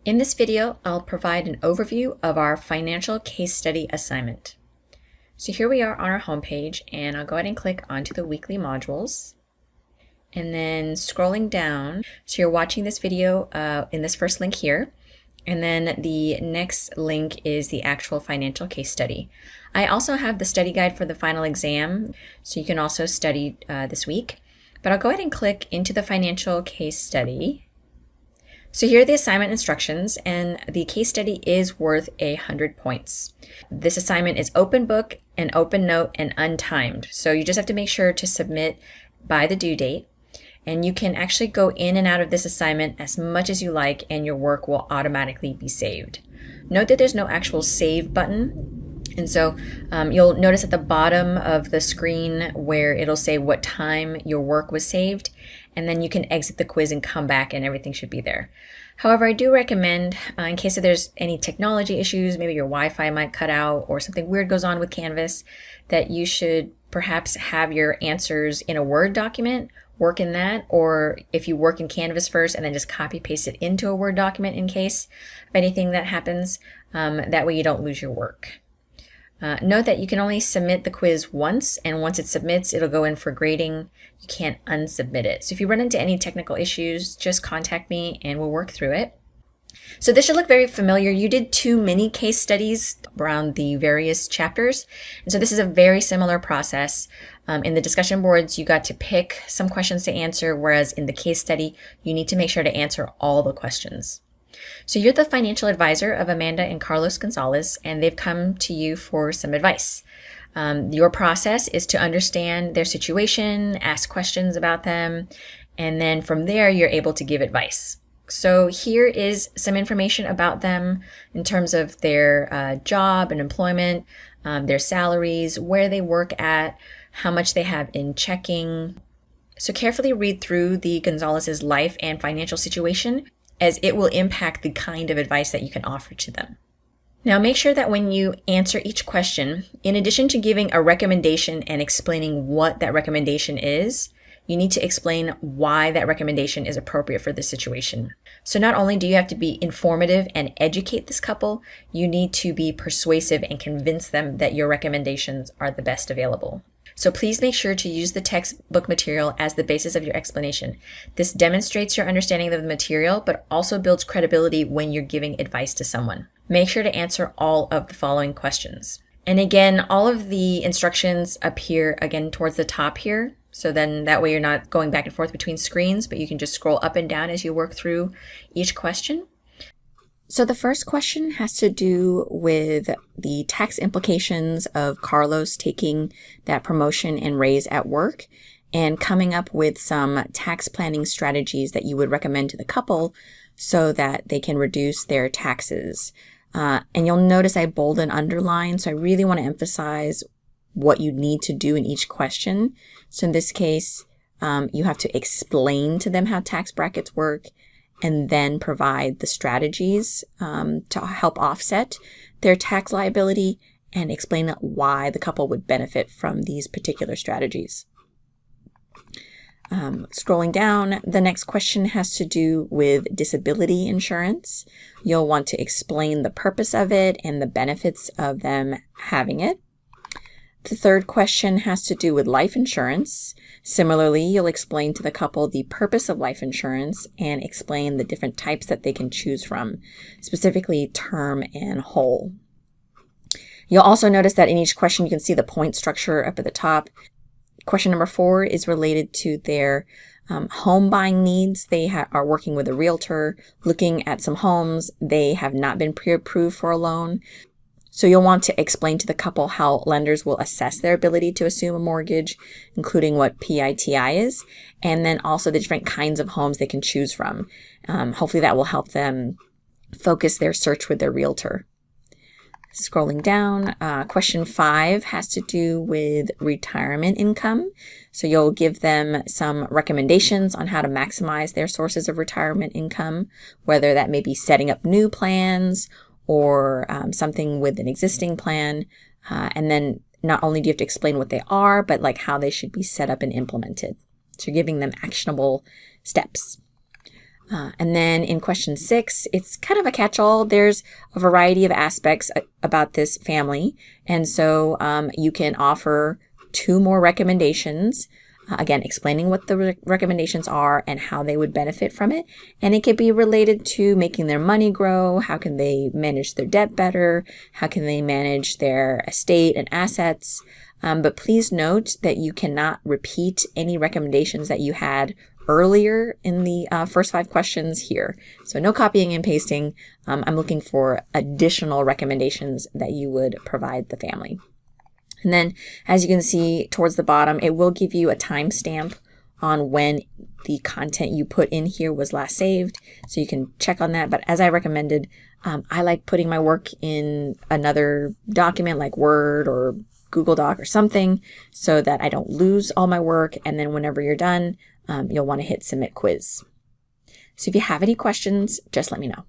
In this video, I'll provide an overview of our financial case study assignment. So here we are on our homepage, and I'll go ahead and click onto the weekly modules. And then scrolling down, so you're watching this video in this first link here, and then the next link is the actual financial case study. I also have the study guide for the final exam, so you can also study this week. But I'll go ahead and click into the financial case study. So here are the assignment instructions, and the case study is worth 100 points. This assignment is open book and open note and untimed. So you just have to make sure to submit by the due date. And you can actually go in and out of this assignment as much as you like, and your work will automatically be saved. Note that there's no actual save button. And so you'll notice at the bottom of the screen where it'll say what time your work was saved, and then you can exit the quiz and come back and everything should be there. However, I do recommend, in case there's any technology issues, maybe your Wi-Fi might cut out or something weird goes on with Canvas, that you should perhaps have your answers in a Word document, work in that, or if you work in Canvas first and then just copy paste it into a Word document in case of anything that happens. That way you don't lose your work. Note that you can only submit the quiz once, and once it submits, it'll go in for grading. You can't unsubmit it. So if you run into any technical issues, just contact me and we'll work through it. So this should look very familiar. You did 2 mini case studies around the various chapters. And so this is a very similar process. In the discussion boards, you got to pick some questions to answer, whereas in the case study, you need to make sure to answer all the questions. So you're the financial advisor of Amanda and Carlos Gonzalez, and they've come to you for some advice. Your process is to understand their situation, ask questions about them, and then from there, you're able to give advice. So here is some information about them in terms of their job and employment, their salaries, where they work at, how much they have in checking. So carefully read through the Gonzalez's life and financial situation, as it will impact the kind of advice that you can offer to them. Now make sure that when you answer each question, in addition to giving a recommendation and explaining what that recommendation is, you need to explain why that recommendation is appropriate for the situation. So not only do you have to be informative and educate this couple, you need to be persuasive and convince them that your recommendations are the best available. So please make sure to use the textbook material as the basis of your explanation. This demonstrates your understanding of the material, but also builds credibility when you're giving advice to someone. Make sure to answer all of the following questions. And again, all of the instructions appear again towards the top here. So then that way you're not going back and forth between screens, but you can just scroll up and down as you work through each question. So the first question has to do with the tax implications of Carlos taking that promotion and raise at work and coming up with some tax planning strategies that you would recommend to the couple so that they can reduce their taxes. And you'll notice I bold and underline, so I really want to emphasize what you need to do in each question. So in this case, you have to explain to them how tax brackets work, and then provide the strategies to help offset their tax liability and explain why the couple would benefit from these particular strategies. Scrolling down, the next question has to do with disability insurance. You'll want to explain the purpose of it and the benefits of them having it. The third question has to do with life insurance. Similarly, you'll explain to the couple the purpose of life insurance and explain the different types that they can choose from, specifically term and whole. You'll also notice that in each question, you can see the point structure up at the top. Question number 4 is related to their home buying needs. They are working with a realtor, looking at some homes. They have not been pre-approved for a loan. So you'll want to explain to the couple how lenders will assess their ability to assume a mortgage, including what PITI is, and then also the different kinds of homes they can choose from. Hopefully that will help them focus their search with their realtor. Scrolling down, question 5 has to do with retirement income. So you'll give them some recommendations on how to maximize their sources of retirement income, whether that may be setting up new plans or something with an existing plan. And then not only do you have to explain what they are, but like how they should be set up and implemented. So you're giving them actionable steps. And then in question 6, it's kind of a catch-all. There's a variety of aspects about this family. And so you can offer 2 more recommendations, again, explaining what the recommendations are and how they would benefit from it. And it could be related to making their money grow. How can they manage their debt better? How can they manage their estate and assets? But please note that you cannot repeat any recommendations that you had earlier in the first 5 questions here. So no copying and pasting. I'm looking for additional recommendations that you would provide the family. And then as you can see towards the bottom, it will give you a timestamp on when the content you put in here was last saved. So you can check on that. But as I recommended, I like putting my work in another document like Word or Google Doc or something so that I don't lose all my work. And then whenever you're done, you'll want to hit Submit Quiz. So if you have any questions, just let me know.